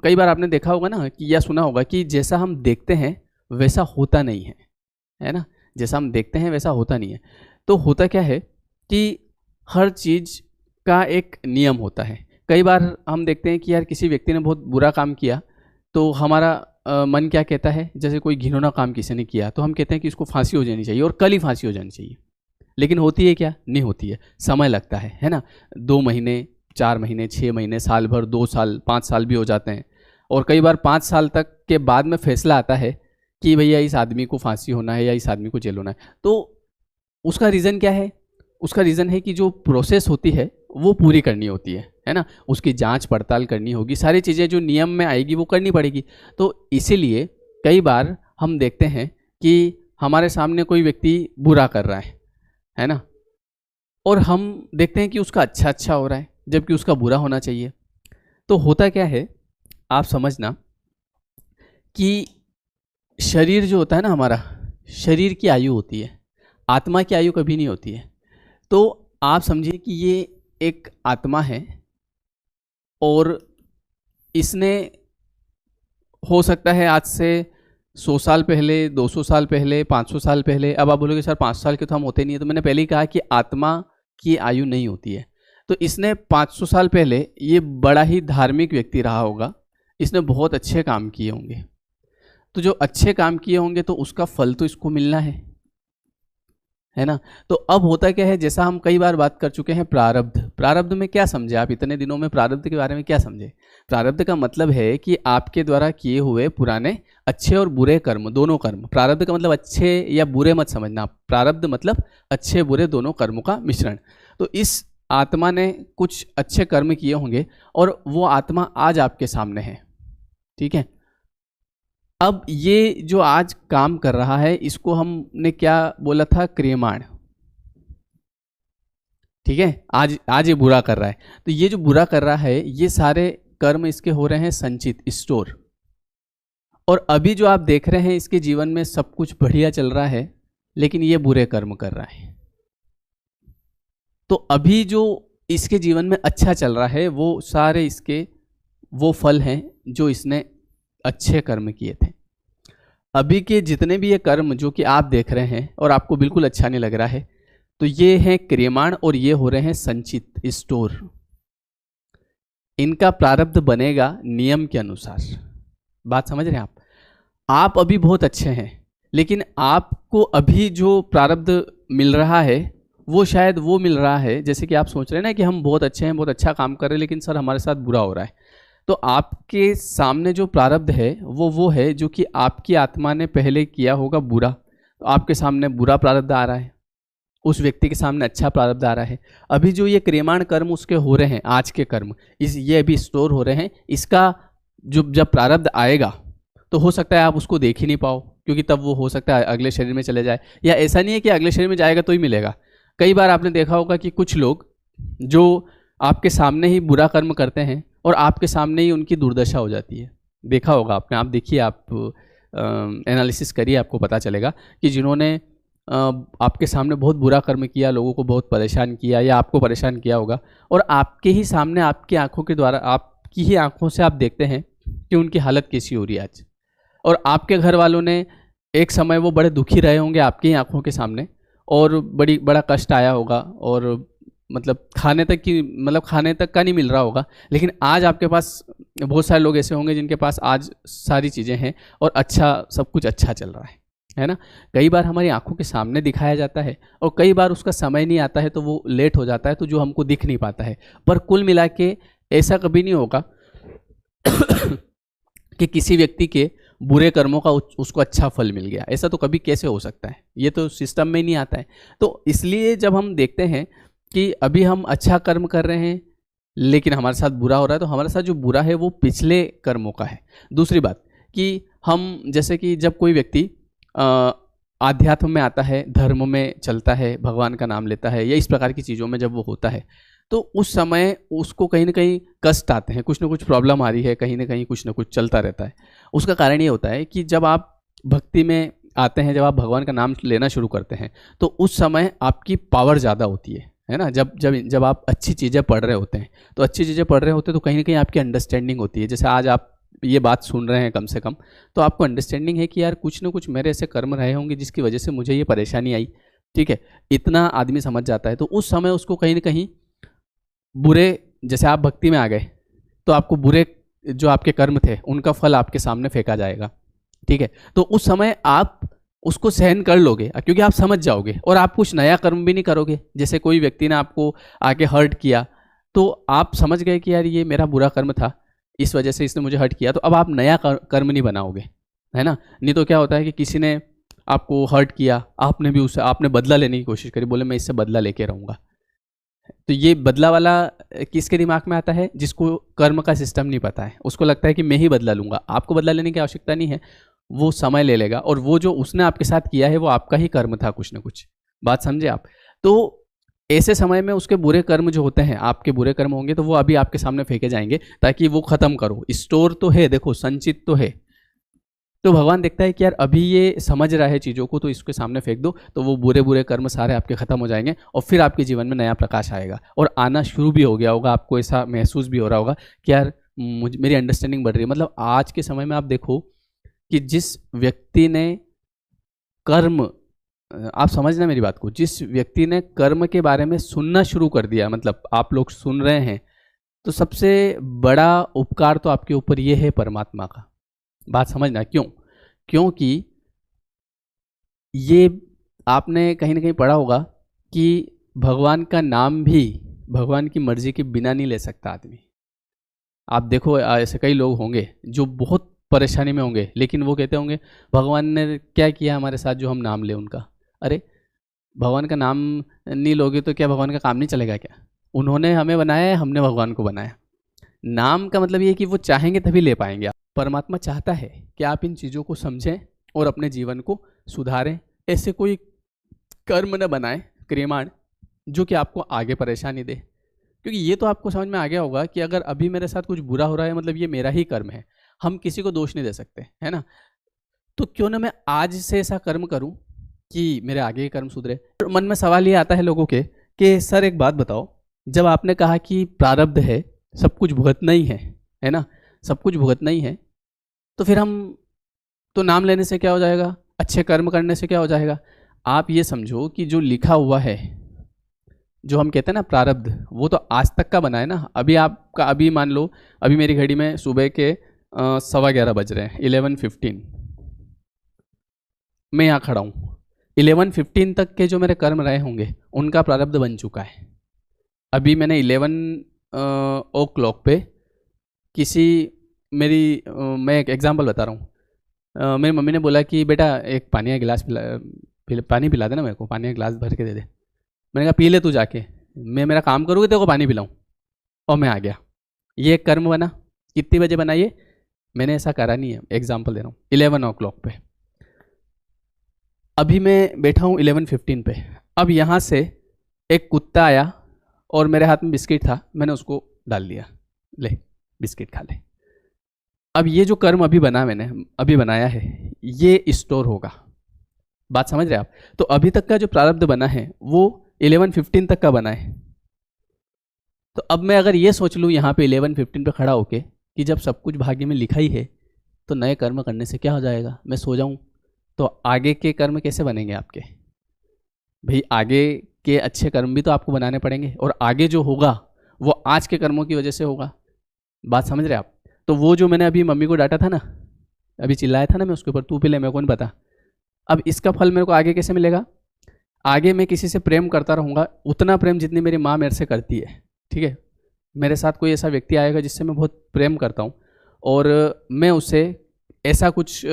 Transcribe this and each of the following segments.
कई बार आपने देखा होगा ना कि या सुना होगा कि जैसा हम देखते हैं वैसा होता नहीं है ना, जैसा हम देखते हैं वैसा होता नहीं है। तो होता क्या है कि हर चीज़ का एक नियम होता है। कई बार हम देखते हैं कि यार किसी व्यक्ति ने बहुत बुरा काम किया तो हमारा मन क्या कहता है, जैसे कोई घिनौना काम किसी ने किया तो हम कहते हैं कि इसको फांसी हो जानी चाहिए और कल ही फांसी हो जानी चाहिए। लेकिन होती है क्या? नहीं होती है, समय लगता है ना। 2 महीने, 4 महीने, 6 महीने, साल भर, 2 साल, 5 साल भी हो जाते हैं। और कई बार 5 साल तक के बाद में फैसला आता है कि भैया इस आदमी को फांसी होना है या इस आदमी को जेल होना है। तो उसका रीज़न क्या है? उसका रीज़न है कि जो प्रोसेस होती है वो पूरी करनी होती है ना। उसकी जांच पड़ताल करनी होगी, सारी चीज़ें जो नियम में आएगी वो करनी पड़ेगी। तो इसीलिए कई बार हम देखते हैं कि हमारे सामने कोई व्यक्ति बुरा कर रहा है ना, और हम देखते हैं कि उसका अच्छा हो रहा है जबकि उसका बुरा होना चाहिए। तो होता क्या है, आप समझना कि शरीर जो होता है ना हमारा, शरीर की आयु होती है, आत्मा की आयु कभी नहीं होती है। तो आप समझिए कि ये एक आत्मा है और इसने हो सकता है आज से 100 साल पहले, 200 साल पहले, 500 साल पहले, अब आप बोलोगे सर 5 साल के तो हम होते नहीं है। तो मैंने पहले ही कहा कि आत्मा की आयु नहीं होती है। तो इसने 500 साल पहले ये बड़ा ही धार्मिक व्यक्ति रहा होगा, इसने बहुत अच्छे काम किए होंगे। तो जो अच्छे काम किए होंगे तो उसका फल तो इसको मिलना है ना। तो अब होता क्या है, जैसा हम कई बार बात कर चुके हैं, प्रारब्ध। प्रारब्ध में क्या समझे आप इतने दिनों में? प्रारब्ध के बारे में क्या समझे? प्रारब्ध का मतलब है कि आपके द्वारा किए हुए पुराने अच्छे और बुरे कर्म, दोनों कर्म। प्रारब्ध का मतलब अच्छे या बुरे मत समझना, प्रारब्ध मतलब अच्छे बुरे दोनों कर्मों का मिश्रण। तो इस आत्मा ने कुछ अच्छे कर्म किए होंगे और वो आत्मा आज आपके सामने है, ठीक है। अब ये जो आज काम कर रहा है इसको हमने क्या बोला था? क्रियमाण, ठीक है। आज ये बुरा कर रहा है, तो ये जो बुरा कर रहा है ये सारे कर्म इसके हो रहे हैं संचित, स्टोर। और अभी जो आप देख रहे हैं इसके जीवन में सब कुछ बढ़िया चल रहा है, लेकिन ये बुरे कर्म कर रहा है। तो अभी जो इसके जीवन में अच्छा चल रहा है वो सारे इसके वो फल हैं जो इसने अच्छे कर्म किए थे। अभी के जितने भी ये कर्म जो कि आप देख रहे हैं और आपको बिल्कुल अच्छा नहीं लग रहा है, तो ये हैं क्रियमाण और ये हो रहे हैं संचित, स्टोर। इनका प्रारब्ध बनेगा नियम के अनुसार। बात समझ रहे हैं आप? आप अभी बहुत अच्छे हैं, लेकिन आपको अभी जो प्रारब्ध मिल रहा है वो शायद वो मिल रहा है, जैसे कि आप सोच रहे हैं ना कि हम बहुत अच्छे हैं, बहुत अच्छा काम कर रहे हैं, लेकिन सर हमारे साथ बुरा हो रहा है। तो आपके सामने जो प्रारब्ध है वो है जो कि आपकी आत्मा ने पहले किया होगा बुरा, तो आपके सामने बुरा प्रारब्ध आ रहा है, उस व्यक्ति के सामने अच्छा प्रारब्ध आ रहा है। अभी जो ये क्रियमाण कर्म उसके हो रहे हैं, आज के कर्म ये अभी स्टोर हो रहे हैं। इसका जब प्रारब्ध आएगा तो हो सकता है आप उसको देख ही नहीं पाओ, क्योंकि तब वो हो सकता है अगले शरीर में चले जाए, या ऐसा नहीं है कि अगले शरीर में जाएगा तो ही मिलेगा। कई बार आपने देखा होगा कि कुछ लोग जो आपके सामने ही बुरा कर्म करते हैं और आपके सामने ही उनकी दुर्दशा हो जाती है। देखा होगा आपने, आप देखिए, आप एनालिसिस करिए, आपको पता चलेगा कि जिन्होंने आपके सामने बहुत बुरा कर्म किया, लोगों को बहुत परेशान किया या आपको परेशान किया होगा, और आपके ही सामने आपकी आंखों के द्वारा, आपकी ही आंखों से आप देखते हैं कि उनकी हालत कैसी हो रही है आज। और आपके घर वालों ने एक समय वो बड़े दुखी रहे होंगे आपकी ही आंखों के सामने, और बड़ा कष्ट आया होगा, और मतलब खाने तक का नहीं मिल रहा होगा। लेकिन आज आपके पास बहुत सारे लोग ऐसे होंगे जिनके पास आज सारी चीज़ें हैं और सब कुछ अच्छा चल रहा है ना। कई बार हमारी आंखों के सामने दिखाया जाता है और कई बार उसका समय नहीं आता है, तो वो लेट हो जाता है, तो जो हमको दिख नहीं पाता है। पर कुल मिला के ऐसा कभी नहीं होगा कि किसी व्यक्ति के बुरे कर्मों का उसको अच्छा फल मिल गया। ऐसा तो कभी कैसे हो सकता है? ये तो सिस्टम में नहीं आता है। तो इसलिए जब हम देखते हैं कि अभी हम अच्छा कर्म कर रहे हैं लेकिन हमारे साथ बुरा हो रहा है, तो हमारे साथ जो बुरा है वो पिछले कर्मों का है। दूसरी बात कि हम, जैसे कि जब कोई व्यक्ति आध्यात्म में आता है, धर्म में चलता है, भगवान का नाम लेता है, या इस प्रकार की चीज़ों में जब वो होता है, तो उस समय उसको कहीं ना कहीं कष्ट आते हैं, कुछ ना कुछ प्रॉब्लम आ रही है, कहीं ना कहीं कुछ ना कुछ चलता रहता है। उसका कारण ये होता है कि जब आप भक्ति में आते हैं, जब आप भगवान का नाम लेना शुरू करते हैं, तो उस समय आपकी पावर ज़्यादा होती है ना। जब आप अच्छी चीज़ें पढ़ रहे होते हैं, तो अच्छी चीज़ें पढ़ रहे होते हैं तो कहीं ना कहीं आपकी अंडरस्टैंडिंग होती है। जैसे आज आप ये बात सुन रहे हैं कम से कम, तो आपको अंडरस्टैंडिंग है कि यार कुछ ना कुछ मेरे ऐसे कर्म रहे होंगे जिसकी वजह से मुझे ये परेशानी आई। ठीक है, इतना आदमी समझ जाता है तो उस समय उसको कहीं ना कहीं बुरे, जैसे आप भक्ति में आ गए तो आपको बुरे जो आपके कर्म थे उनका फल आपके सामने फेंका जाएगा। ठीक है, तो उस समय आप उसको सहन कर लोगे क्योंकि आप समझ जाओगे और आप कुछ नया कर्म भी नहीं करोगे। जैसे कोई व्यक्ति ने आपको आके हर्ट किया तो आप समझ गए कि यार ये मेरा बुरा कर्म था, इस वजह से इसने मुझे हर्ट किया, तो अब आप नया कर्म नहीं बनाओगे, है ना। नहीं तो क्या होता है कि किसी ने आपको हर्ट किया, आपने बदला लेने की कोशिश करी, बोले मैं इससे बदला लेके रहूँगा, तो ये बदला वाला किसके दिमाग में आता है? जिसको कर्म का सिस्टम नहीं पता है, उसको लगता है कि मैं ही बदला लूँगा। आपको बदला लेने की आवश्यकता नहीं है, वो समय ले लेगा और वो जो उसने आपके साथ किया है वो आपका ही कर्म था कुछ ना कुछ। बात समझे आप? तो ऐसे समय में उसके बुरे कर्म जो होते हैं, आपके बुरे कर्म होंगे तो वो अभी आपके सामने फेंके जाएंगे ताकि वो खत्म करो। स्टोर तो है, देखो संचित तो है, तो भगवान देखता है कि यार अभी ये समझ रहा है चीज़ों को तो इसके सामने फेंक दो, तो वो बुरे बुरे कर्म सारे आपके खत्म हो जाएंगे और फिर आपके जीवन में नया प्रकाश आएगा और आना शुरू भी हो गया होगा। आपको ऐसा महसूस भी हो रहा होगा कि यार मेरी अंडरस्टैंडिंग बढ़ रही है। मतलब आज के समय में आप देखो कि जिस व्यक्ति ने कर्म, आप समझना मेरी बात को, जिस व्यक्ति ने कर्म के बारे में सुनना शुरू कर दिया, मतलब आप लोग सुन रहे हैं, तो सबसे बड़ा उपकार तो आपके ऊपर ये है परमात्मा का। बात समझना क्यों? क्योंकि ये आपने कहीं ना कहीं पढ़ा होगा कि भगवान का नाम भी भगवान की मर्जी के बिना नहीं ले सकता आदमी। आप देखो ऐसे कई लोग होंगे जो बहुत परेशानी में होंगे, लेकिन वो कहते होंगे भगवान ने क्या किया हमारे साथ जो हम नाम ले उनका। अरे भगवान का नाम नहीं लोगे तो क्या भगवान का काम नहीं चलेगा क्या? उन्होंने हमें बनाया है, हमने भगवान को बनाया। नाम का मतलब ये है कि वो चाहेंगे तभी ले पाएंगे। परमात्मा चाहता है कि आप इन चीज़ों को समझें और अपने जीवन को सुधारें। ऐसे कोई कर्म न बनाएं क्रियमाण जो कि आपको आगे परेशानी दे, क्योंकि ये तो आपको समझ में आ गया होगा कि अगर अभी मेरे साथ कुछ बुरा हो रहा है मतलब ये मेरा ही कर्म है, हम किसी को दोष नहीं दे सकते, है ना। तो क्यों ना मैं आज से ऐसा कर्म करूं कि मेरे आगे के कर्म सुधरे। मन में सवाल ये आता है लोगों के कि सर एक बात बताओ, जब आपने कहा कि प्रारब्ध है, सब कुछ भुगतना ही है ना, सब कुछ भुगतना ही है, तो फिर हम तो नाम लेने से क्या हो जाएगा, अच्छे कर्म करने से क्या हो जाएगा? आप ये समझो कि जो लिखा हुआ है, जो हम कहते हैं ना प्रारब्ध, वो तो आज तक का बना है ना। अभी आपका, अभी मान लो अभी मेरी घड़ी में सुबह के 11:15 बज रहे हैं, 11:15 मैं यहाँ खड़ा हूँ। 11:15 तक के जो मेरे कर्म रहे होंगे उनका प्रारब्ध बन चुका है। अभी मैंने 11 o'clock पे किसी मैं एक एग्जांपल बता रहा हूँ, मेरी मम्मी ने बोला कि बेटा एक पानी का गिलास पानी पिला देना मेरे को, पानी का गिलास भर के दे दे। मैंने कहा पी ले तू जाके, मैं मेरा काम करूँगी तेरे को पानी पिलाऊँ, और मैं आ गया। ये एक कर्म बना। कितनी बजे बना ये? मैंने ऐसा करा नहीं है, एग्जाम्पल दे रहा हूँ। 11 o'clock पे अभी मैं बैठा हूँ 11:15 पे। अब यहाँ से एक कुत्ता आया और मेरे हाथ में बिस्किट था, मैंने उसको डाल दिया, ले बिस्किट खा ले। अब ये जो कर्म मैंने अभी बनाया है ये स्टोर होगा। बात समझ रहे आप? तो अभी तक का जो प्रारब्ध बना है वो 11:15 तक का बना है। तो अब मैं अगर ये सोच लूँ यहाँ पे 11:15 पे खड़ा होके कि जब सब कुछ भाग्य में लिखा ही है तो नए कर्म करने से क्या हो जाएगा, मैं सो जाऊँ, तो आगे के कर्म कैसे बनेंगे आपके? भाई आगे के अच्छे कर्म भी तो आपको बनाने पड़ेंगे और आगे जो होगा वो आज के कर्मों की वजह से होगा। बात समझ रहे आप? तो वो जो मैंने अभी मम्मी को डांटा था ना, अभी चिल्लाया था ना मैं उसके ऊपर, तू पी ले, मेरे को नहीं पता, अब इसका फल मेरे को आगे कैसे मिलेगा? आगे मैं किसी से प्रेम करता रहूँगा, उतना प्रेम जितनी मेरी माँ मेरे से करती है। ठीक है, मेरे साथ कोई ऐसा व्यक्ति आएगा जिससे मैं बहुत प्रेम करता हूँ और मैं उससे ऐसा कुछ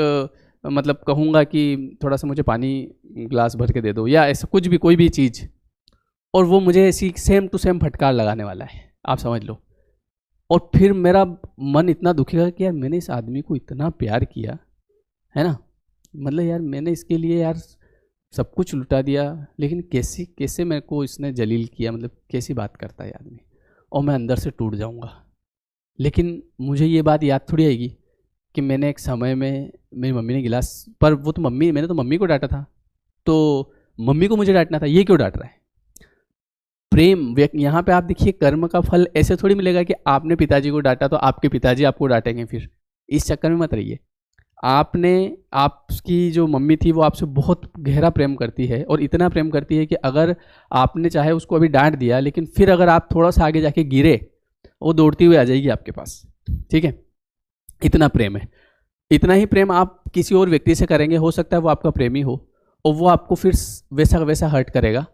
मतलब कहूँगा कि थोड़ा सा मुझे पानी ग्लास भर के दे दो या ऐसा कुछ भी, कोई भी चीज़, और वो मुझे ऐसी सेम टू सेम फटकार लगाने वाला है, आप समझ लो। और फिर मेरा मन इतना दुखेगा कि यार मैंने इस आदमी को इतना प्यार किया है ना, मतलब यार मैंने इसके लिए यार सब कुछ लुटा दिया, लेकिन कैसे मेरे को इसने जलील किया, मतलब कैसी बात करता है आदमी, और मैं अंदर से टूट जाऊंगा। लेकिन मुझे ये बात याद थोड़ी आएगी कि मैंने एक समय में मेरी मम्मी ने गिलास, पर वो तो मैंने तो मम्मी को डांटा था, तो मम्मी को मुझे डांटना था, ये क्यों डांट रहा है? प्रेम, यहाँ पे आप देखिए कर्म का फल ऐसे थोड़ी मिलेगा कि आपने पिताजी को डांटा तो आपके पिताजी आपको डांटेंगे फिर, इस चक्कर में मत रहिए। आपकी जो मम्मी थी वो आपसे बहुत गहरा प्रेम करती है, और इतना प्रेम करती है कि अगर आपने चाहे उसको अभी डांट दिया, लेकिन फिर अगर आप थोड़ा सा आगे जाके गिरे, वो दौड़ती हुई आ जाएगी आपके पास। ठीक है, इतना प्रेम है। इतना ही प्रेम आप किसी और व्यक्ति से करेंगे, हो सकता है वो आपका प्रेमी हो, और वो आपको फिर वैसा वैसा हर्ट करेगा,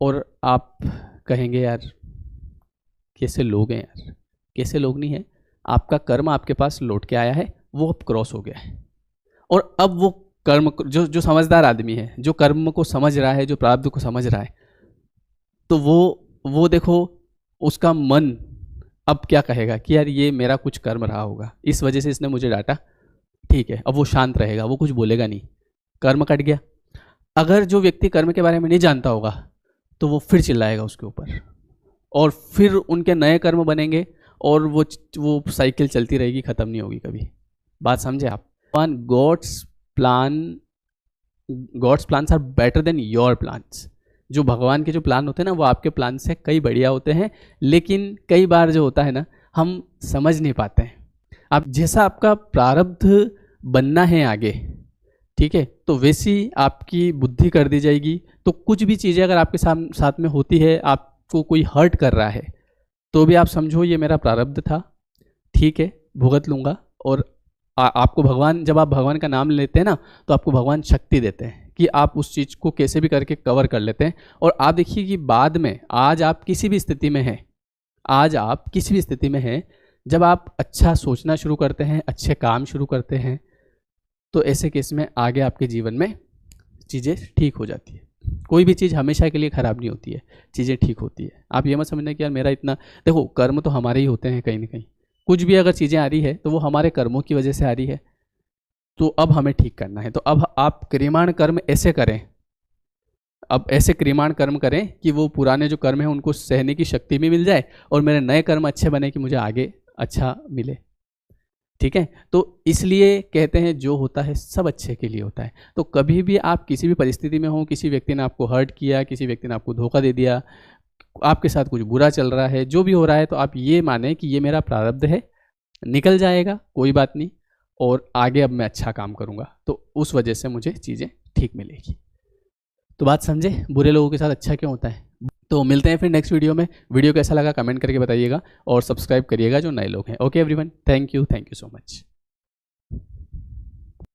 और आप कहेंगे यार कैसे लोग हैं यार, कैसे लोग नहीं है। आपका कर्म आपके पास लौट के आया है, वो अब क्रॉस हो गया है, और अब वो कर्म जो समझदार आदमी है, जो कर्म को समझ रहा है, जो प्रारब्ध को समझ रहा है, तो वो देखो उसका मन अब क्या कहेगा कि यार ये मेरा कुछ कर्म रहा होगा, इस वजह से इसने मुझे डांटा। ठीक है, अब वो शांत रहेगा, वो कुछ बोलेगा नहीं, कर्म कट गया। अगर जो व्यक्ति कर्म के बारे में नहीं जानता होगा तो वो फिर चिल्लाएगा उसके ऊपर, और फिर उनके नए कर्म बनेंगे, और वो साइकिल चलती रहेगी, ख़त्म नहीं होगी कभी। बात समझे आप? God's plans are better than your plans. जो भगवान के जो प्लान होते हैं ना, वो आपके प्लान से कई बढ़िया होते हैं, लेकिन कई बार जो होता है ना, हम समझ नहीं पाते हैं। आप जैसा आपका प्रारब्ध बनना है आगे, ठीक है, तो वैसी आपकी बुद्धि कर दी जाएगी। तो कुछ भी चीज़ें अगर आपके साथ में होती है, आपको कोई हर्ट कर रहा है, तो भी आप समझो ये मेरा प्रारब्ध था, ठीक है, भुगत लूँगा। और आपको भगवान, जब आप भगवान का नाम लेते हैं ना, तो आपको भगवान शक्ति देते हैं कि आप उस चीज़ को कैसे भी करके कवर कर लेते हैं। और आप देखिए कि बाद में, आज आप किसी भी स्थिति में हैं, जब आप अच्छा सोचना शुरू करते हैं, अच्छे काम शुरू करते हैं, तो ऐसे केस में आगे आपके जीवन में चीज़ें ठीक हो जाती है। कोई भी चीज़ हमेशा के लिए ख़राब नहीं होती है, चीज़ें ठीक होती है। आप ये मत समझना कि यार मेरा इतना, देखो कर्म तो हमारे ही होते हैं कहीं ना कहीं। कुछ भी अगर चीज़ें आ रही है तो वो हमारे कर्मों की वजह से आ रही है, तो अब हमें ठीक करना है। तो अब आप क्रियमाण कर्म ऐसे करें, अब ऐसे क्रियमाण कर्म करें कि वो पुराने जो कर्म हैं उनको सहने की शक्ति भी मिल जाए, और मेरे नए कर्म अच्छे बने कि मुझे आगे अच्छा मिले। ठीक है, तो इसलिए कहते हैं जो होता है सब अच्छे के लिए होता है। तो कभी भी आप किसी भी परिस्थिति में हो, किसी व्यक्ति ने आपको हर्ट किया, किसी व्यक्ति ने आपको धोखा दे दिया, आपके साथ कुछ बुरा चल रहा है, जो भी हो रहा है, तो आप ये माने कि ये मेरा प्रारब्ध है, निकल जाएगा, कोई बात नहीं, और आगे अब मैं अच्छा काम करूँगा, तो उस वजह से मुझे चीज़ें ठीक मिलेगी। तो बात समझे, बुरे लोगों के साथ अच्छा क्यों होता है। तो मिलते हैं फिर नेक्स्ट वीडियो में। वीडियो कैसा लगा कमेंट करके बताइएगा, और सब्सक्राइब करिएगा जो नए लोग हैं। Okay everyone, thank you so much.